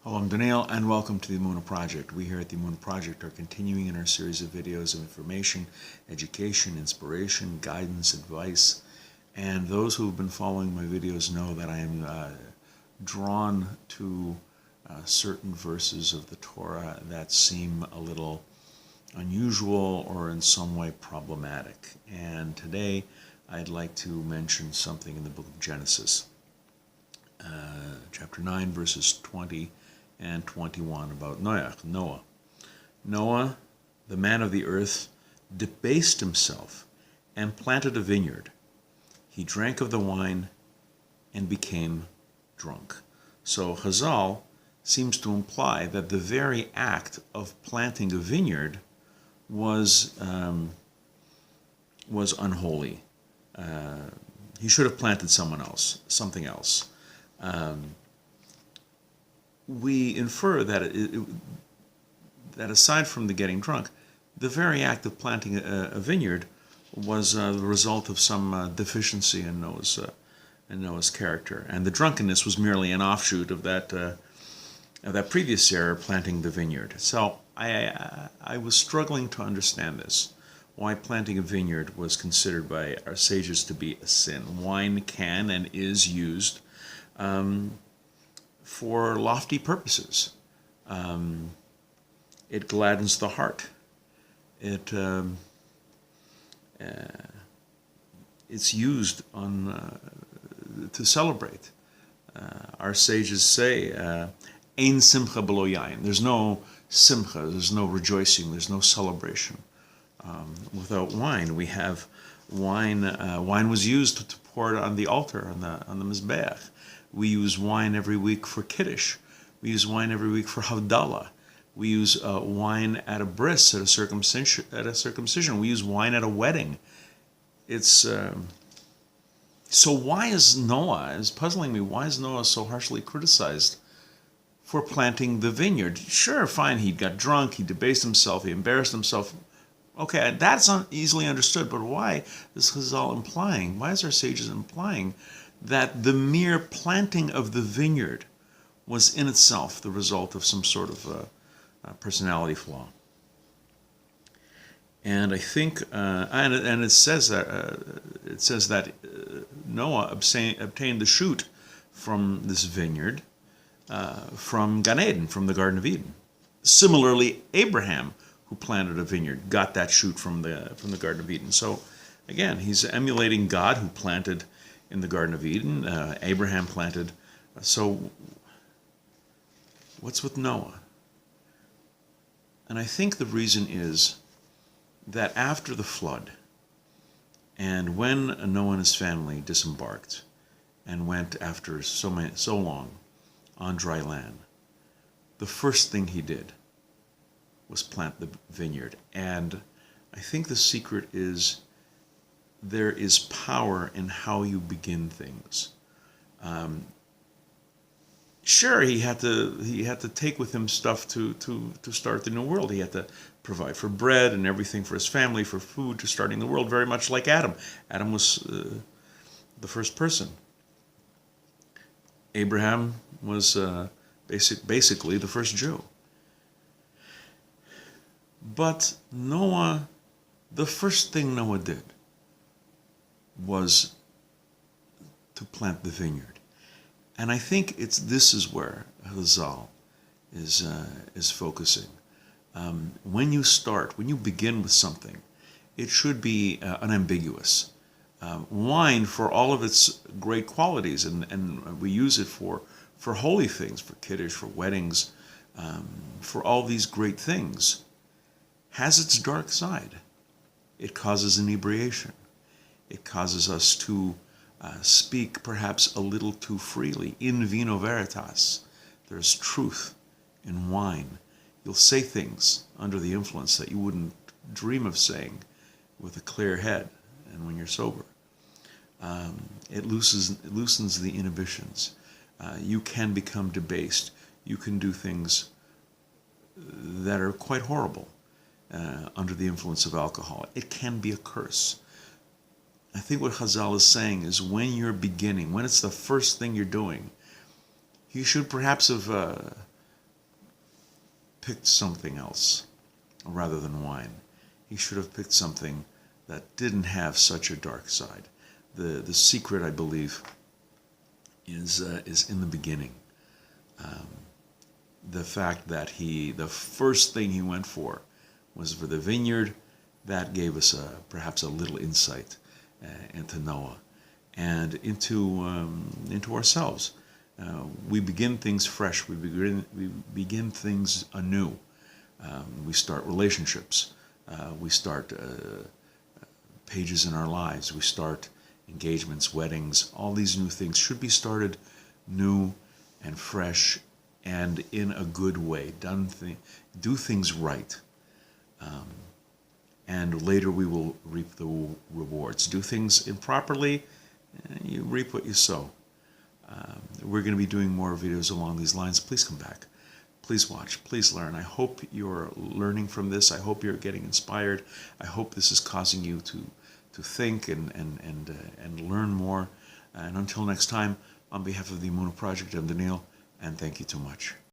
Hello, I'm Daniel, and welcome to the Emunah Project. We here at the Emunah Project are continuing in our series of videos of information, education, inspiration, guidance, advice. And those who have been following my videos know that I am drawn to certain verses of the Torah that seem a little unusual or in some way problematic. And today I'd like to mention something in the book of Genesis, chapter 9, verses 20 and 21 about Noah. Noah, the man of the earth, debased himself and planted a vineyard. He drank of the wine and became drunk. So Chazal seems to imply that the very act of planting a vineyard was unholy. He should have planted something else. We infer that that aside from the getting drunk, the very act of planting a vineyard was the result of some deficiency in Noah's character, and the drunkenness was merely an offshoot of that previous error, planting the vineyard. So I was struggling to understand this, why planting a vineyard was considered by our sages to be a sin. Wine can and is used for lofty purposes. It gladdens the heart. It's used to celebrate. Our sages say, "Ein simcha b'lo yain." There's no simcha. There's no rejoicing. There's no celebration without wine. We have wine. Wine was used to pour it on the altar, on the mizbeach. We use wine every week for Kiddush. We use wine every week for Havdalah. We use wine at a bris, at a circumcision. We use wine at a wedding. It's so why is Noah? It's puzzling me. Why is Noah so harshly criticized for planting the vineyard? Sure, fine. He got drunk. He debased himself. He embarrassed himself. Okay, that's easily understood. But why is Chazal implying? Why is our sages implying that the mere planting of the vineyard was in itself the result of some sort of personality flaw? And I think, and it says that Noah obtained the shoot from this vineyard from Gan Eden, from the Garden of Eden. Similarly, Abraham, who planted a vineyard, got that shoot from the Garden of Eden. So again, he's emulating God, who planted in the Garden of Eden. Abraham planted. So what's with Noah? And I think the reason is that after the flood, and when Noah and his family disembarked and went after so long on dry land, the first thing he did was plant the vineyard. And I think the secret is there is power in how you begin things. Sure, he had to take with him stuff to start the new world. He had to provide for bread and everything for his family, for food, to starting the world, very much like Adam. Adam was the first person. Abraham was basically the first Jew. But Noah, the first thing Noah did was to plant the vineyard. And I think this is where Chazal is focusing. When you begin with something, it should be unambiguous. Wine, for all of its great qualities, and we use it for holy things, for Kiddush, for weddings, for all these great things, has its dark side. It causes inebriation. It causes us to speak perhaps a little too freely. In vino veritas, there's truth in wine. You'll say things under the influence that you wouldn't dream of saying with a clear head and when you're sober. It loosens the inhibitions. You can become debased. You can do things that are quite horrible under the influence of alcohol. It can be a curse. I think what Chazal is saying is when you're beginning, when it's the first thing you're doing, you should perhaps have picked something else rather than wine. He should have picked something that didn't have such a dark side. The secret, I believe, is in the beginning. The fact that the first thing he went for was for the vineyard, that gave us perhaps a little insight into Noah and into ourselves. We begin things fresh. We begin things anew. We start relationships. We start pages in our lives. We start engagements, weddings. All these new things should be started new and fresh and in a good way. Do things right. And later we will reap the rewards. Do things improperly, you reap what you sow. We're going to be doing more videos along these lines. Please come back. Please watch. Please learn. I hope you're learning from this. I hope you're getting inspired. I hope this is causing you to think and learn more. And until next time, on behalf of the Emunah Project, I'm Daniel, and thank you too much.